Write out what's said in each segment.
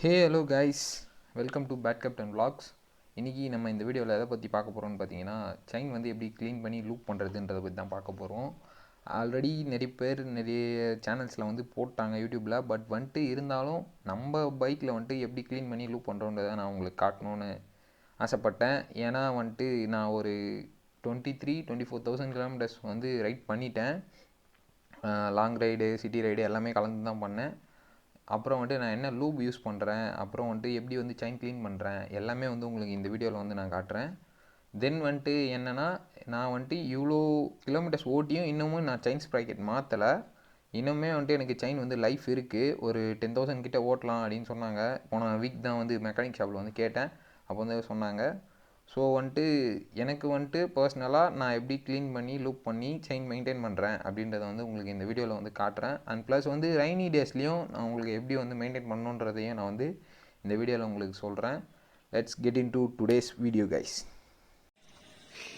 Hey hello guys, welcome to Bad Captain vlogs. இன்றைக்கி நம்ம இந்த வீடியோவில் எதை பற்றி பார்க்க போகிறோம்னு பார்த்தீங்கன்னா, செயின் வந்து எப்படி க்ளீன் பண்ணி லூப் பண்ணுறதுன்றதை பற்றி தான் பார்க்க போகிறோம். ஆல்ரெடி நிறைய சேனல்ஸில் வந்து போட்டாங்க யூடியூப்பில். பட் வந்துட்டு இருந்தாலும் நம்ம பைக்கில் வந்துட்டு எப்படி க்ளீன் பண்ணி லூப் பண்ணுறோன்றதை நான் உங்களுக்கு காட்டணும்னு ஆசைப்பட்டேன். ஏன்னா வந்துட்டு நான் ஒரு 24,000 கிலோமீட்டர்ஸ் வந்து ரைட் பண்ணிட்டேன். லாங் ரைடு, சிட்டி ரைடு எல்லாமே கலந்து தான் பண்ணேன். அப்புறம் வந்துட்டு நான் என்ன லூப் யூஸ் பண்ணுறேன், அப்புறம் வந்துட்டு எப்படி வந்து செயின் க்ளீன் பண்ணுறேன், எல்லாமே வந்து உங்களுக்கு இந்த வீடியோவில் வந்து நான் காட்டுறேன். தென் வந்துட்டு என்னென்னா, நான் வந்துட்டு இவ்வளோ கிலோமீட்டர்ஸ் ஓட்டியும் இன்னமும் நான் செயின் ஸ்ப்ராக்கெட் மாற்றலை. இன்னுமே வந்துட்டு எனக்கு செயின் வந்து லைஃப் இருக்குது. ஒரு 10,000 கிட்டே ஓட்டலாம் அப்படின்னு சொன்னாங்க. போன வீக் தான் வந்து மெக்கானிக் ஷாப்பில் வந்து கேட்டேன். அப்போ வந்து சொன்னாங்க. ஸோ வந்துட்டு எனக்கு வந்துட்டு பர்சனலாக நான் எப்படி க்ளீன் பண்ணி லூப் பண்ணி செயின் மெயின்டைன் பண்ணுறேன் அப்படின்றத வந்து உங்களுக்கு இந்த வீடியோவில் வந்து காட்டுறேன். அண்ட் ப்ளஸ் வந்து ரெய்னி டேஸ்லேயும் நான் உங்களுக்கு எப்படி வந்து மெயின்டைன் பண்ணணுன்றதையும் நான் வந்து இந்த வீடியோவில் உங்களுக்கு சொல்கிறேன். Let's get in to today's video guys.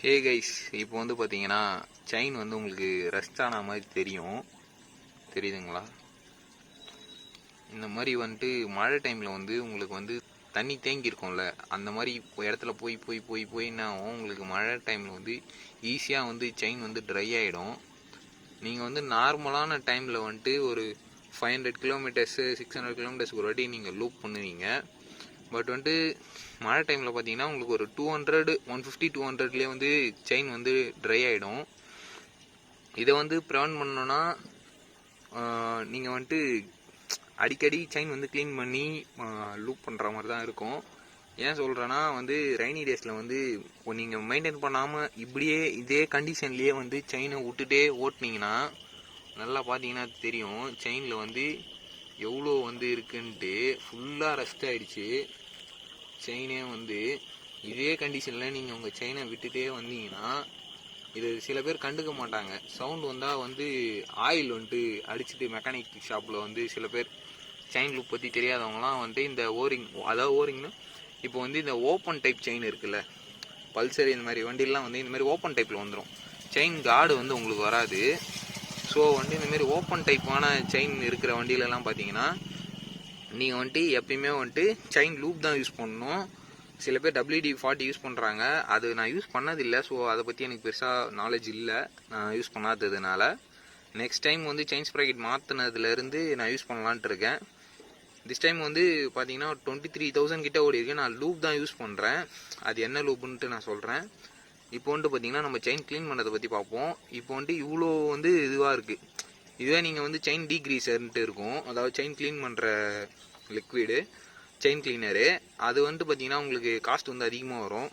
Hey guys, இப்போ வந்து பார்த்தீங்கன்னா செயின் வந்து உங்களுக்கு ரஸ்ட் ஆன மாதிரி தெரியுதுங்களா? இந்த மாதிரி வந்துட்டு மழை டைமில் வந்து உங்களுக்கு வந்து தண்ணி தேங்கி இருக்கும்ல, அந்த மாதிரி இடத்துல போய் உங்களுக்கு மழை டைமில் வந்து ஈஸியாக வந்து செயின் வந்து ட்ரை ஆகிடும். நீங்கள் வந்து நார்மலான டைமில் வந்துட்டு ஒரு 500 கிலோமீட்டர்ஸு 600 கிலோமீட்டர்ஸ்க்கு ஒரு வாட்டி நீங்கள் லூப் பண்ணுவீங்க. பட் வந்துட்டு மழை டைமில் பார்த்தீங்கன்னா உங்களுக்கு ஒரு 150 200லேயே வந்து செயின் வந்து ட்ரை ஆகிடும். இதை வந்து ப்ரிவென்ட் பண்ணணுன்னா நீங்கள் வந்துட்டு அடிக்கடி செயின் வந்து க்ளீன் பண்ணி லூப் பண்ணுற மாதிரி தான் இருக்கும். ஏன் சொல்கிறேன்னா வந்து ரெய்னி டேஸில் வந்து நீங்கள் மெயின்டைன் பண்ணாமல் இப்படியே இதே கண்டிஷன்லேயே வந்து செயினை விட்டுட்டே ஓட்டினீங்கன்னா நல்லா பார்த்தீங்கன்னா தெரியும் செயினில் வந்து எவ்வளோ வந்து இருக்குன்ட்டு. ஃபுல்லாக ரஸ்ட் ஆகிடுச்சு செயினே. வந்து இதே கண்டிஷனில் நீங்கள் உங்கள் செயினை விட்டுட்டே வந்தீங்கன்னா இது சில பேர் கண்டுக்க மாட்டாங்க. சவுண்டு வந்தால் வந்து ஆயில் வந்துட்டு அடிச்சுட்டு மெக்கானிக் ஷாப்பில் வந்து சில பேர் செயின் லூப் பற்றி தெரியாதவங்களாம் வந்து இந்த ஓரிங்னா இப்போ வந்து இந்த ஓப்பன் டைப் செயின் இருக்குல்ல, பல்சர் இந்த மாதிரி வண்டிலாம் வந்து இந்த மாதிரி ஓப்பன் டைப்பில் வந்துடும். செயின் கார்டு வந்து உங்களுக்கு வராது. ஸோ வந்து இந்தமாரி ஓப்பன் டைப்பான செயின் இருக்கிற வண்டியிலலாம் பார்த்தீங்கன்னா நீங்கள் வந்துட்டு எப்பயுமே வந்துட்டு செயின் லூப் தான் யூஸ் பண்ணணும். சில பேர் WD-40 யூஸ் பண்ணுறாங்க. அது நான் யூஸ் பண்ணதில்லை. ஸோ அதை பற்றி எனக்கு பெருசாக நாலேஜ் இல்லை, நான் யூஸ் பண்ணாததுனால. நெக்ஸ்ட் டைம் வந்து செயின் ஸ்ப்ராக்கெட் மாற்றினதுலேருந்து நான் யூஸ் பண்ணலான்ட்டு இருக்கேன். திஸ் டைம் வந்து பார்த்தீங்கன்னா 23,000 கிட்ட ஓடி இருக்கு. நான் லூப் தான் யூஸ் பண்ணுறேன். அது என்ன லூப்புன்ட்டு நான் சொல்கிறேன். இப்போ வந்துட்டு பார்த்தீங்கன்னா நம்ம செயின் க்ளீன் பண்ணுறதை பற்றி பார்ப்போம். இப்போ வந்துட்டு இவ்வளோ வந்து இதுவாக இருக்குது. இதுவே நீங்கள் வந்து செயின் டீக்ரீசர்ன்ட்டு இருக்கும், அதாவது செயின் க்ளீன் பண்ணுற லிக்விடு, செயின் கிளீனரு. அது வந்துட்டு பார்த்தீங்கன்னா உங்களுக்கு காஸ்ட் வந்து அதிகமாக வரும்.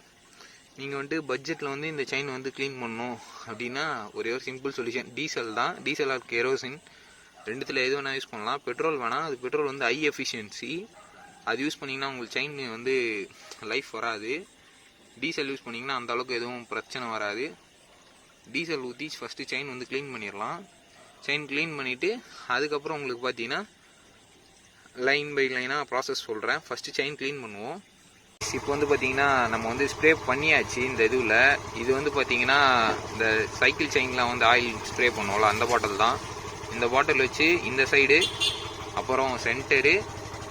நீங்கள் வந்துட்டு பட்ஜெட்டில் வந்து இந்த செயின் வந்து க்ளீன் பண்ணணும் அப்படின்னா ஒரே ஒரு சிம்பிள் சொல்யூஷன் டீசல் தான். டீசல் ஆர் கெரோசின் ரெண்டுத்தில் எது வேணால் யூஸ் பண்ணலாம். பெட்ரோல் வேணாம். அது பெட்ரோல் வந்து ஹை எஃபிஷியன்சி. அது யூஸ் பண்ணிங்கன்னா உங்களுக்கு செயின் வந்து லைஃப் வராது. டீசல் யூஸ் பண்ணிங்கன்னா அந்தளவுக்கு எதுவும் பிரச்சனை வராது. டீசல் ஊற்றி ஃபஸ்ட்டு செயின் வந்து க்ளீன் பண்ணிடலாம். செயின் க்ளீன் பண்ணிவிட்டு அதுக்கப்புறம் உங்களுக்கு பார்த்தீங்கன்னா லைன் பை லைனாக ப்ராசஸ் சொல்கிறேன். ஃபஸ்ட்டு செயின் க்ளீன் பண்ணுவோம். இப்போ வந்து பார்த்தீங்கன்னா நம்ம வந்து ஸ்ப்ரே பண்ணியாச்சு இந்த இதுவில். இது வந்து பார்த்தீங்கன்னா இந்த சைக்கிள் செயின்லாம் வந்து ஆயில் ஸ்ப்ரே பண்ணுவோம்ல, அந்த பாட்டில் தான். இந்த பாட்டில் வச்சு இந்த சைடு, அப்புறம் சென்டரு,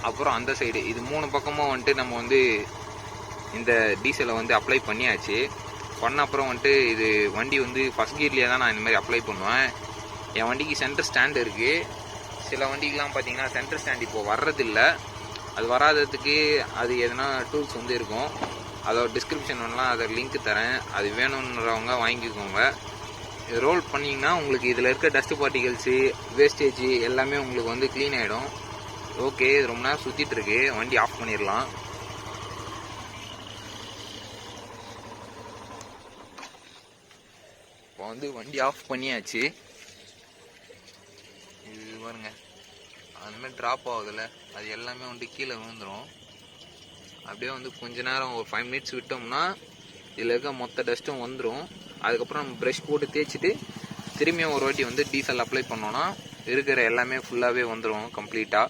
அப்புறம் அந்த சைடு, இது 3 பக்கமும் வந்துட்டு நம்ம வந்து இந்த டீசலை வந்து அப்ளை பண்ணியாச்சு. பண்ண அப்புறம் வந்துட்டு இது வண்டி வந்து ஃபஸ்ட் கியர்லேயே தான் நான் இந்த மாதிரி அப்ளை பண்ணுவேன். என் வண்டிக்கு சென்டர் ஸ்டாண்ட் இருக்குது. சில வண்டிக்கெலாம் பார்த்தீங்கன்னா சென்டர் ஸ்டாண்ட் இப்போது வர்றதில்லை. அது வராததுக்கு அது எதனா டூல்ஸ் வந்து இருக்கும். அதோட டிஸ்கிரிப்ஷன் வேணால் அதை லிங்க் தரேன், அது வேணுன்றவங்க வாங்கிக்கோங்க. ரோல் பண்ணிங்கன்னா உங்களுக்கு இதில் இருக்க டஸ்ட் பார்ட்டிகல்ஸு, வேஸ்டேஜ் எல்லாமே உங்களுக்கு வந்து க்ளீன் ஆகிடும். ஓகே, இது ரொம்ப நேரம் சுற்றிட்டுருக்கு, வண்டி ஆஃப் பண்ணிடலாம். இப்போ வந்து வண்டி ஆஃப் பண்ணியாச்சு. இது பாருங்க, அதுமாதிரி ட்ராப் ஆகுதுல்ல, அது எல்லாமே வந்து கீழே விழுந்துடும். அப்படியே வந்து கொஞ்ச நேரம் ஒரு 5 மினிட்ஸ் விட்டோம்னா இதில் இருக்க மொத்த டஸ்ட்டும் வந்துடும். அதுக்கப்புறம் நம்ம ப்ரெஷ் போட்டு தேய்ச்சிட்டு திரும்பியும் ஒரு வாட்டி வந்து டீசல் அப்ளை பண்ணோன்னா இருக்கிற எல்லாமே ஃபுல்லாகவே வந்துடும் கம்ப்ளீட்டாக.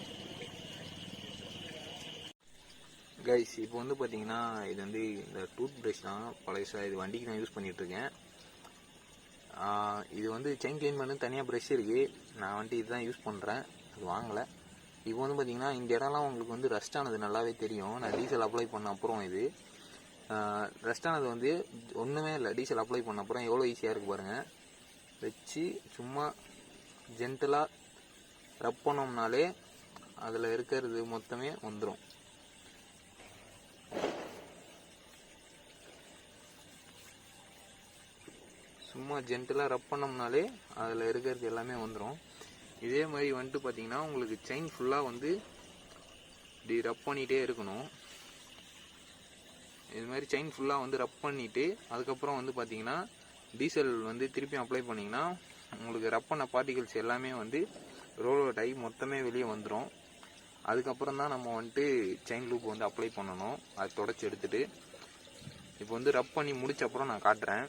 கைஸ், இப்போ வந்து பார்த்தீங்கன்னா இது வந்து இந்த டூத் ப்ரஷ் தான் பழையசாக. இது வண்டிக்கு நான் யூஸ் பண்ணிகிட்ருக்கேன். இது வந்து செயின் க்ளீன் பண்ண தனியாக ப்ரஷ் இருக்குது. நான் வந்துட்டு இதுதான் யூஸ் பண்ணுறேன், அது வாங்கலை. இப்போ வந்து பார்த்தீங்கன்னா இந்த இடம்லாம் உங்களுக்கு வந்து ரஸ்ட் ஆனது நல்லாவே தெரியும். நான் டீசல் அப்ளை பண்ண அப்புறம் இது ரஸ்ட் ஆனது வந்து ஒன்றுமே இல்லை. டீசல் அப்ளை பண்ண அப்புறம் எவ்வளோ ஈஸியாக இருக்குது பாருங்கள். வச்சு சும்மா ஜென்டலாக ரப் பண்ணோம்னாலே அதில் இருக்கிறது மொத்தமே வந்துடும். சும்மா ஜென்டலாக ரப் பண்ணோம்னாலே அதில் இருக்கிறது எல்லாமே வந்துடும். இதே மாதிரி வந்துட்டு பார்த்தீங்கன்னா உங்களுக்கு செயின் ஃபுல்லாக வந்து இப்படி ரப் பண்ணிகிட்டே இருக்கணும். இது மாதிரி செயின் ஃபுல்லாக வந்து ரப் பண்ணிவிட்டு அதுக்கப்புறம் வந்து பார்த்தீங்கன்னா டீசல் வந்து திருப்பி அப்ளை பண்ணிங்கன்னா உங்களுக்கு ரப் பண்ண பார்ட்டிகல்ஸ் எல்லாமே வந்து ரோல் அவுட் ஆகி மொத்தமே வெளியே வந்துடும். அதுக்கப்புறம் தான் நம்ம வந்துட்டு செயின் லூப் வந்து அப்ளை பண்ணணும். அதை தொடச்சி எடுத்துகிட்டு இப்போ வந்து ரப் பண்ணி முடிச்ச அப்புறம் நான் காட்டுறேன்.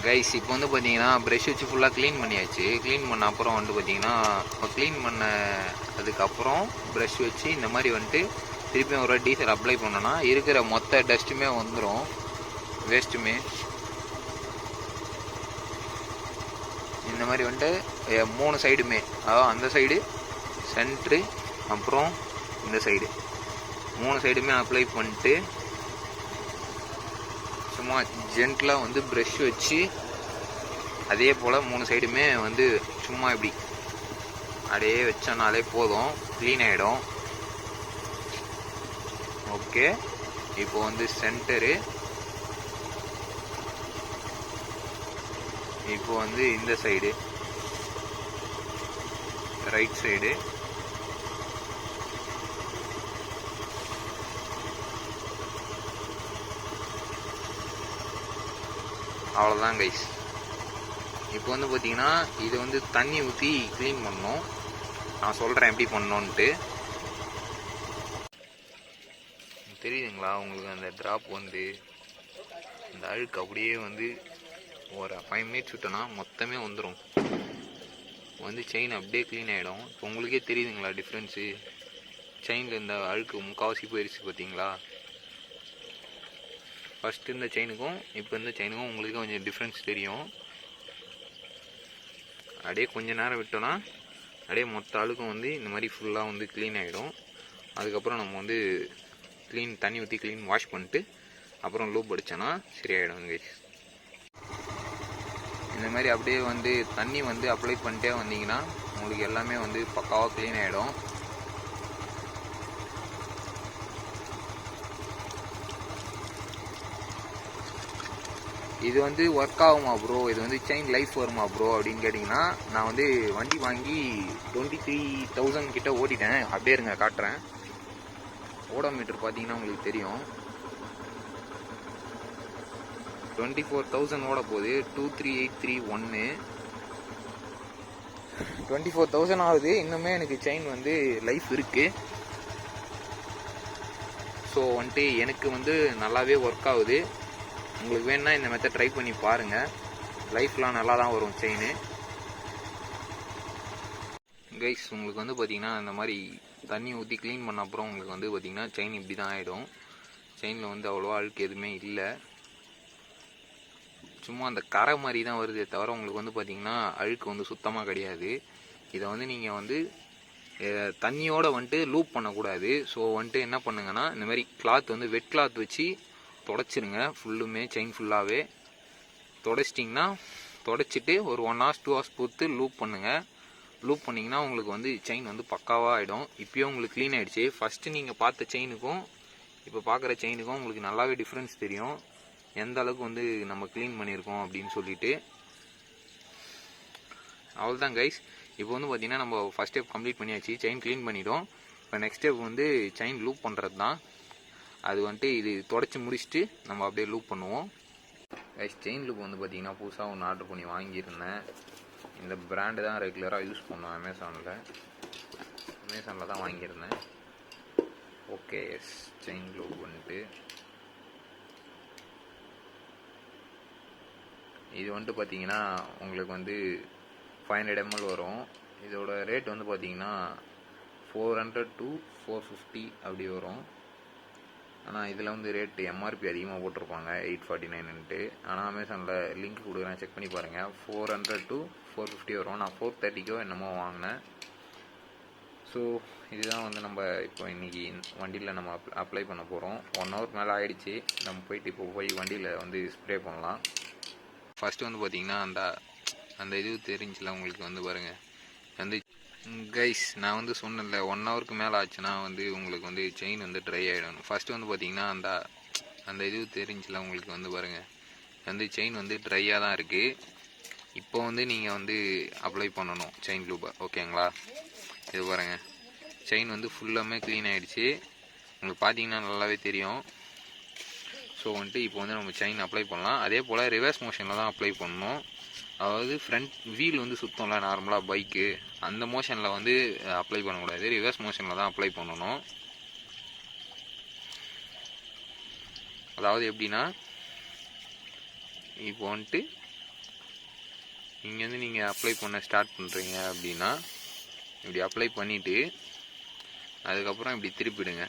கைஸ் இப்போ வந்து பார்த்தீங்கன்னா ப்ரெஷ் வச்சு ஃபுல்லாக க்ளீன் பண்ணியாச்சு. க்ளீன் பண்ண அப்புறம் வந்துட்டு பார்த்தீங்கன்னா இப்போ க்ளீன் பண்ண அதுக்கப்புறம் ப்ரெஷ் வச்சு இந்த மாதிரி வந்துட்டு திருப்பியும் ஒரு டீசல் அப்ளை பண்ணோன்னா இருக்கிற மொத்த டஸ்ட்டுமே வந்துடும், வேஸ்ட்டுமே. இந்த மாதிரி வந்துட்டு 3 சைடுமே, அதாவது அந்த சைடு, சென்ட்ரு, அப்புறம் இந்த சைடு 3 சைடுமே அப்ளை பண்ணிட்டு சும்மா ஜென்டலாக வந்து ப்ரெஷ் வச்சு அதே போல் 3 சைடுமே வந்து சும்மா இப்படி அப்படியே வச்சோன்னாலே போதும், க்ளீன் ஆகிடும். ஓகே, இப்போ வந்து சென்டரு, இப்போ வந்து இந்த சைடு ரைட் சைடு, அவ்வளோதான் கைஸ். இப்போ வந்து பார்த்தீங்கன்னா இது வந்து தண்ணி ஊற்றி க்ளீன் பண்ணணும். நான் சொல்கிறேன் எப்படி பண்ணணுன்ட்டு. தெரியுதுங்களா உங்களுக்கு? அந்த ட்ராப் வந்து இந்த அழுக்கு அப்படியே வந்து ஒரு 5 மினிட்ஸ் விட்டோன்னா மொத்தமே வந்துடும், வந்து செயின் அப்படியே க்ளீன் ஆகிடும். இப்போ உங்களுக்கே தெரியுதுங்களா டிஃப்ரென்ஸு? செயினில் இந்த அழுக்கு முக்கால்வாசி போயிடுச்சு பார்த்தீங்களா? ஃபஸ்ட்டு இந்த செயினுக்கும் இப்போ இந்த செயினுக்கும் உங்களுக்கு கொஞ்சம் டிஃப்ரென்ஸ் தெரியும். அப்படியே கொஞ்சம் நேரம் விட்டோன்னா அப்படியே மொத்த அழுக்கும் வந்து இந்த மாதிரி ஃபுல்லாக வந்து க்ளீன் ஆகிடும். அதுக்கப்புறம் நம்ம வந்து தண்ணி ஊற்றி க்ளீன் வாஷ் பண்ணிட்டு அப்புறம் லூப் அடித்தோன்னா சரியாயிடும் கைஸ். இந்த மாதிரி அப்படியே வந்து தண்ணி வந்து அப்ளை பண்ணிட்டே வந்தீங்கன்னா உங்களுக்கு எல்லாமே வந்து பக்காவாக க்ளீன் ஆகிடும். இது வந்து ஒர்க் ஆகுமா ப்ரோ, இது வந்து செயின் லைஃப் வருமா ப்ரோ அப்படின்னு கேட்டிங்கன்னா, நான் வந்து வண்டி வாங்கி 23,000 கிட்ட ஓட்டிட்டேன். அப்படியே இருங்க காட்டுறேன். ஓடோமீட்டர் பார்த்தீங்கன்னா உங்களுக்கு தெரியும், 24,000 ஓட போகுது. 23,831 24,000 ஆகுது. இன்னுமே எனக்கு செயின் வந்து லைஃப் இருக்குது. ஸோ வந்துட்டு எனக்கு வந்து நல்லாவே ஒர்க் ஆகுது. உங்களுக்கு வேணுன்னா இந்த மெத்தட் ட்ரை பண்ணி பாருங்கள். லைஃப்லாம் நல்லா தான் வரும் செயின். கைஸ் உங்களுக்கு வந்து பார்த்திங்கன்னா இந்த மாதிரி தண்ணி ஊற்றி க்ளீன் பண்ண அப்புறம் உங்களுக்கு வந்து பார்த்திங்கன்னா செயின் இப்படி தான் ஆகிடும். செயினில் வந்து அவ்வளோவா அழுக்கு எதுவுமே இல்லை, சும்மா அந்த கரை மாதிரி தான் வருதே தவிர உங்களுக்கு வந்து பார்த்திங்கன்னா அழுக்கு வந்து சுத்தமாக கிடையாது. இதை வந்து நீங்கள் வந்து தண்ணியோடு வந்துட்டு லூப் பண்ணக்கூடாது. ஸோ வந்துட்டு என்ன பண்ணுங்கன்னா இந்த மாதிரி கிளாத் வந்து வெட் கிளாத் வச்சு தொடச்சிருங்க ஃபுல்லுமே, செயின் ஃபுல்லாகவே தொடச்சிட்டிங்கன்னா, தொடச்சிட்டு ஒரு 1 hours 2 hours பொறுத்து லூப் பண்ணுங்கள். லூப் பண்ணிங்கன்னா உங்களுக்கு வந்து செயின் வந்து பக்காவாக ஆகிடும். இப்போயும் உங்களுக்கு க்ளீன் ஆகிடுச்சு. ஃபஸ்ட்டு நீங்கள் பார்த்த செயினுக்கும் இப்போ பார்க்குற செயினுக்கும் உங்களுக்கு நல்லாவே டிஃப்ரென்ஸ் தெரியும், எந்த அளவுக்கு வந்து நம்ம க்ளீன் பண்ணியிருக்கோம் அப்படின்னு சொல்லிட்டு. அவ்வளோதான் கைஸ். இப்போ வந்து பார்த்திங்கன்னா நம்ம ஃபஸ்ட் ஸ்டெப் கம்ப்ளீட் பண்ணியாச்சு, செயின் க்ளீன் பண்ணிட்டோம். இப்போ நெக்ஸ்ட் ஸ்டெப் வந்து செயின் லூப் பண்ணுறது தான். அது வந்துட்டு இது தொடச்சி முடிச்சுட்டு நம்ம அப்படியே லூப் பண்ணுவோம் கைஸ். செயின் லூப் வந்து பார்த்திங்கன்னா புதுசாக ஒன்று ஆர்டர் பண்ணி வாங்கியிருந்தேன். இந்த பிராண்டு தான் ரெகுலராக யூஸ் பண்ணுவேன் அமேசானில் தான் வாங்கியிருந்தேன். ஓகே, எஸ், செயின் லூப் வந்துட்டு இது வந்துட்டு பார்த்தீங்கன்னா உங்களுக்கு வந்து 500 ml வரும். இதோட ரேட் வந்து பார்த்தீங்கன்னா 400 to 450 அப்படி வரும். ஆனால் இதில் வந்து ரேட்டு எம்ஆர்பி அதிகமாக போட்டிருப்பாங்க 849ன்ட்டு. ஆனால் அமேசானில் லிங்க் கொடுக்குறேன், செக் பண்ணி பாருங்கள். 400 to 450 வரும். நான் 430 என்னமோ வாங்கினேன். ஸோ இதுதான் வந்து நம்ம இப்போ இன்றைக்கி வண்டியில் நம்ம அப்ளை பண்ண போகிறோம். 1 hour மேலே ஆகிடுச்சு. நம்ம போயிட்டு இப்போ போய் வண்டியில் வந்து ஸ்ப்ரே பண்ணலாம். ஃபஸ்ட்டு வந்து பார்த்திங்கன்னா அந்த இது தெரிஞ்சில உங்களுக்கு வந்து பாருங்கள் வந்து கைஸ், நான் வந்து சொன்னேன்ல 1 hourக்கு மேலே ஆச்சுன்னா வந்து உங்களுக்கு வந்து செயின் வந்து ட்ரை ஆகிடும். ஃபஸ்ட்டு வந்து பார்த்திங்கன்னா அந்த இது தெரிஞ்சில உங்களுக்கு வந்து பாருங்கள் வந்து செயின் வந்து ட்ரையாக தான் இருக்குது. இப்போ வந்து நீங்கள் வந்து அப்ளை பண்ணணும் செயின் லூப்பை. ஓகேங்களா? இது பாருங்கள், செயின் வந்து ஃபுல்லாமே க்ளீன் ஆகிடுச்சு. உங்களுக்கு பார்த்தீங்கன்னா நல்லாவே தெரியும். ஸோ வந்துட்டு இப்போ வந்து நம்ம செயின் அப்ளை பண்ணலாம். அதே போல் ரிவர்ஸ் மோஷனில் தான் அப்ளை பண்ணணும். அதாவது ஃப்ரண்ட் வீல் வந்து சுத்தம்ல நார்மலாக பைக்கு, அந்த மோஷனில் வந்து அப்ளை பண்ணக்கூடாது. ரிவர்ஸ் மோஷனில் தான் அப்ளை பண்ணணும். அதாவது எப்படின்னா, இப்போ வந்துட்டு இங்கேருந்து நீங்கள் அப்ளை பண்ண ஸ்டார்ட் பண்ணுறீங்க அப்படின்னா இப்படி அப்ளை பண்ணிவிட்டு அதுக்கப்புறம் இப்படி திருப்பிடுங்க.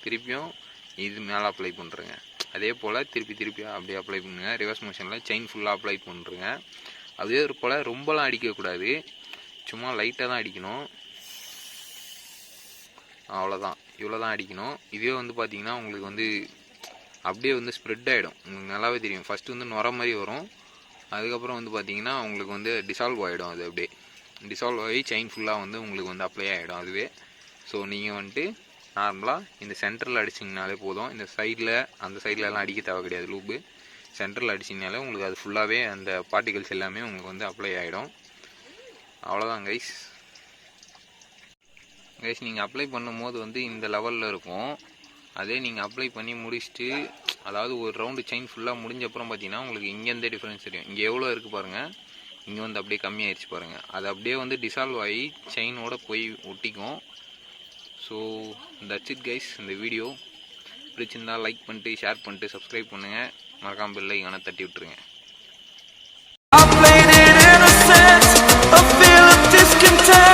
திருப்பியும் இது மேலே அப்ளை பண்ணுறேங்க. அதே போல் திருப்பி அப்படியே அப்ளை பண்ணுங்க. ரிவர்ஸ் மோஷனில் செயின் ஃபுல்லாக அப்ளை பண்ணுறேங்க. அதே போல் ரொம்பலாம் அடிக்கக்கூடாது, சும்மா லைட்டாக தான் அடிக்கணும். அவ்வளோதான், இவ்வளோ தான் அடிக்கணும். இதே வந்து பார்த்திங்கன்னா உங்களுக்கு வந்து அப்படியே வந்து ஸ்ப்ரெட் ஆகிடும். உங்களுக்கு நல்லாவே தெரியும். ஃபஸ்ட்டு வந்து நுர மாதிரி வரும், அதுக்கப்புறம் வந்து பார்த்திங்கன்னா உங்களுக்கு வந்து டிசால்வ் ஆகிடும். அது அப்படியே டிசால்வ் ஆகி செயின் ஃபுல்லாக வந்து உங்களுக்கு வந்து அப்ளை ஆகிடும் அதுவே. ஸோ நீங்கள் வந்துட்டு நார்மலாக இந்த சென்டரில் அடிச்சிங்கனாலே போதும். இந்த சைடில் அந்த சைட்லலாம் அடிக்க தேவை கிடையாது. லூப்பு சென்டரில் அடிச்சிங்கனாலே உங்களுக்கு அது ஃபுல்லாகவே அந்த பார்ட்டிகல்ஸ் எல்லாமே உங்களுக்கு வந்து அப்ளை ஆகிடும். அவ்வளோதான் கைஸ். நீங்கள் அப்ளை பண்ணும்போது வந்து இந்த லெவலில் இருக்கும். அதே நீங்கள் அப்ளை பண்ணி முடிச்சுட்டு, அதாவது ஒரு ரவுண்டு செயின் ஃபுல்லாக முடிஞ்ச அப்புறம் பார்த்தீங்கன்னா உங்களுக்கு இங்கேருந்தே டிஃப்ரென்ஸ் தெரியும். இங்கே எவ்வளோ இருக்குது பாருங்கள், இங்கே வந்து அப்படியே கம்மியாகிடுச்சு பாருங்கள். அது அப்படியே வந்து டிசால்வ் ஆகி செயினோட போய் ஒட்டிக்கும். So that's it guys. இந்த வீடியோ பிடிச்சிருந்தால் லைக் பண்ணிட்டு ஷேர் பண்ணிட்டு சப்ஸ்கிரைப் பண்ணுங்கள். மறக்காம பெல் ஐகானை தட்டி விட்டுருங்க. I played it innocent, a feel of discontent.